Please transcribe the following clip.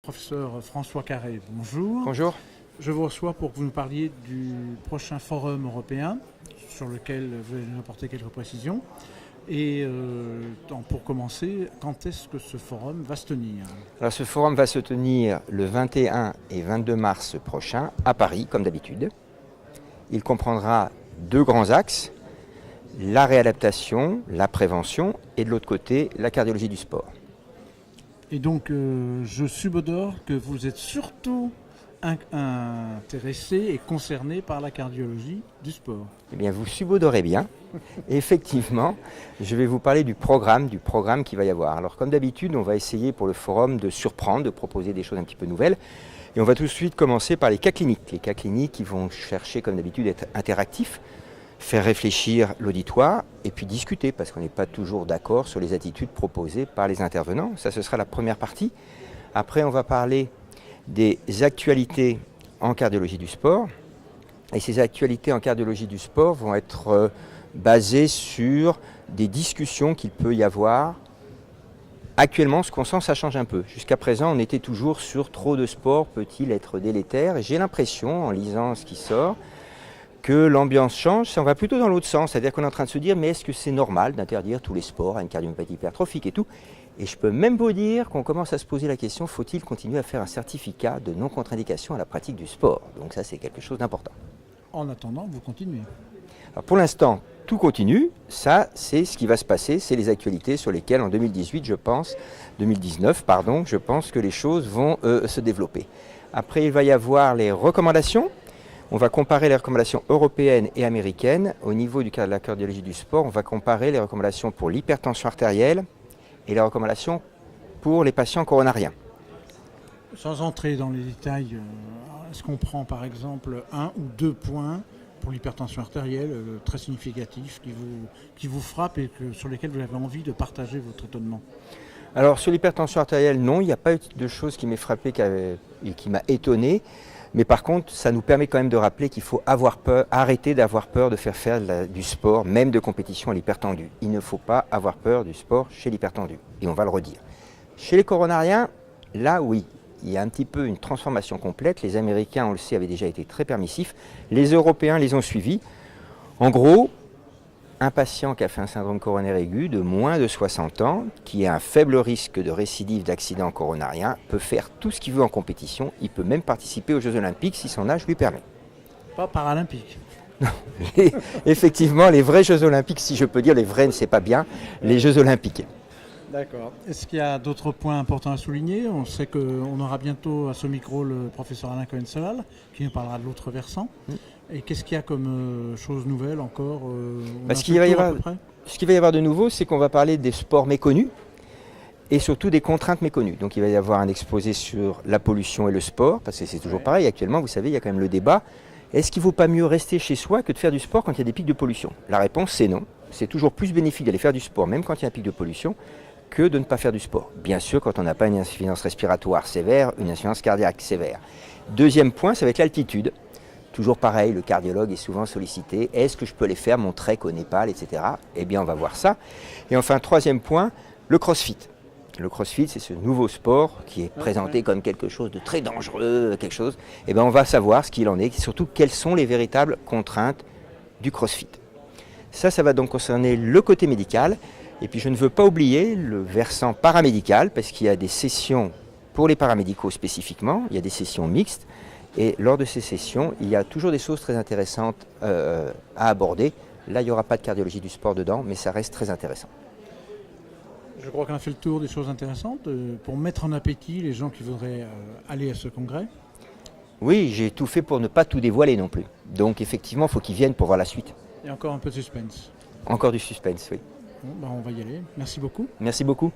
Professeur François Carré, bonjour. Bonjour. Je vous reçois pour que vous nous parliez du prochain forum européen sur lequel vous allez nous apporter quelques précisions. Et pour commencer, quand est-ce que ce forum va se tenir? Alors ce forum va se tenir le 21 et 22 mars prochain à Paris, comme d'habitude. Il comprendra deux grands axes, la réadaptation, la prévention et de l'autre côté, la cardiologie du sport. Et donc, je subodore que vous êtes surtout intéressé et concerné par la cardiologie du sport. Eh bien, vous subodorez bien. Effectivement, je vais vous parler du programme qu'il va y avoir. Alors, comme d'habitude, on va essayer pour le forum de surprendre, de proposer des choses un petit peu nouvelles. Et on va tout de suite commencer par les cas cliniques. Les cas cliniques qui vont chercher, comme d'habitude, d'être interactifs, faire réfléchir l'auditoire et puis discuter, parce qu'on n'est pas toujours d'accord sur les attitudes proposées par les intervenants. Ça, ce sera la première partie. Après, on va parler des actualités en cardiologie du sport. Et ces actualités en cardiologie du sport vont être basées sur des discussions qu'il peut y avoir. Actuellement, ce qu'on sent, ça change un peu. Jusqu'à présent, on était toujours sur trop de sport peut-il être délétère. Et j'ai l'impression, en lisant ce qui sort, que l'ambiance change. On va plutôt dans l'autre sens. C'est-à-dire qu'on est en train de se dire, mais est-ce que c'est normal d'interdire tous les sports à une cardiomyopathie hypertrophique et tout? Et je peux même vous dire qu'on commence à se poser la question, faut-il continuer à faire un certificat de non-contre-indication à la pratique du sport? Donc ça, c'est quelque chose d'important. En attendant, vous continuez. Alors pour l'instant, tout continue. Ça, c'est ce qui va se passer. C'est les actualités sur lesquelles, en 2019, je pense que les choses vont se développer. Après, il va y avoir les recommandations. On va comparer les recommandations européennes et américaines. Au niveau de la cardiologie du sport, on va comparer les recommandations pour l'hypertension artérielle et les recommandations pour les patients coronariens. Sans entrer dans les détails, est-ce qu'on prend par exemple un ou deux points pour l'hypertension artérielle très significatifs qui vous frappent et sur lesquels vous avez envie de partager votre étonnement? Alors sur l'hypertension artérielle, non, il n'y a pas eu de chose qui m'ait frappé et qui m'a étonné. Mais par contre, ça nous permet quand même de rappeler qu'il faut arrêter d'avoir peur de faire du sport, même de compétition à l'hypertendu. Il ne faut pas avoir peur du sport chez l'hypertendu. Et on va le redire. Chez les coronariens, là oui, il y a un petit peu une transformation complète. Les Américains, on le sait, avaient déjà été très permissifs. Les Européens les ont suivis. En gros, un patient qui a fait un syndrome coronaire aigu de moins de 60 ans, qui a un faible risque de récidive d'accident coronarien, peut faire tout ce qu'il veut en compétition. Il peut même participer aux Jeux Olympiques si son âge lui permet. Pas paralympique. Non, effectivement, les vrais Jeux Olympiques, si je peux dire, les vrais, c'est pas bien, les Jeux Olympiques. D'accord. Est-ce qu'il y a d'autres points importants à souligner? On sait qu'on aura bientôt à ce micro le professeur Alain Cohen-Solal qui nous parlera de l'autre versant. Et qu'est-ce qu'il y a comme chose nouvelle encore? Ce qu'il va y avoir de nouveau, c'est qu'on va parler des sports méconnus et surtout des contraintes méconnues. Donc il va y avoir un exposé sur la pollution et le sport, parce que c'est toujours pareil. Actuellement, vous savez, il y a quand même le débat. Est-ce qu'il ne vaut pas mieux rester chez soi que de faire du sport quand il y a des pics de pollution? La réponse, c'est non. C'est toujours plus bénéfique d'aller faire du sport, même quand il y a un pic de pollution, que de ne pas faire du sport. Bien sûr, quand on n'a pas une insuffisance respiratoire sévère, une insuffisance cardiaque sévère. Deuxième point, ça va être l'altitude. Toujours pareil, le cardiologue est souvent sollicité. Est-ce que je peux aller faire mon trek au Népal, etc. Eh bien, on va voir ça. Et enfin, troisième point, le crossfit. Le crossfit, c'est ce nouveau sport qui est présenté comme quelque chose de très dangereux, quelque chose. Eh bien, on va savoir ce qu'il en est, et surtout quelles sont les véritables contraintes du crossfit. Ça va donc concerner le côté médical. Et puis, je ne veux pas oublier le versant paramédical, parce qu'il y a des sessions pour les paramédicaux spécifiquement, il y a des sessions mixtes. Et lors de ces sessions, il y a toujours des choses très intéressantes à aborder. Là, il n'y aura pas de cardiologie du sport dedans, mais ça reste très intéressant. Je crois qu'on a fait le tour des choses intéressantes pour mettre en appétit les gens qui voudraient aller à ce congrès. Oui, j'ai tout fait pour ne pas tout dévoiler non plus. Donc effectivement, il faut qu'ils viennent pour voir la suite. Et encore un peu de suspense. Encore du suspense, oui. Bon, on va y aller. Merci beaucoup. Merci beaucoup.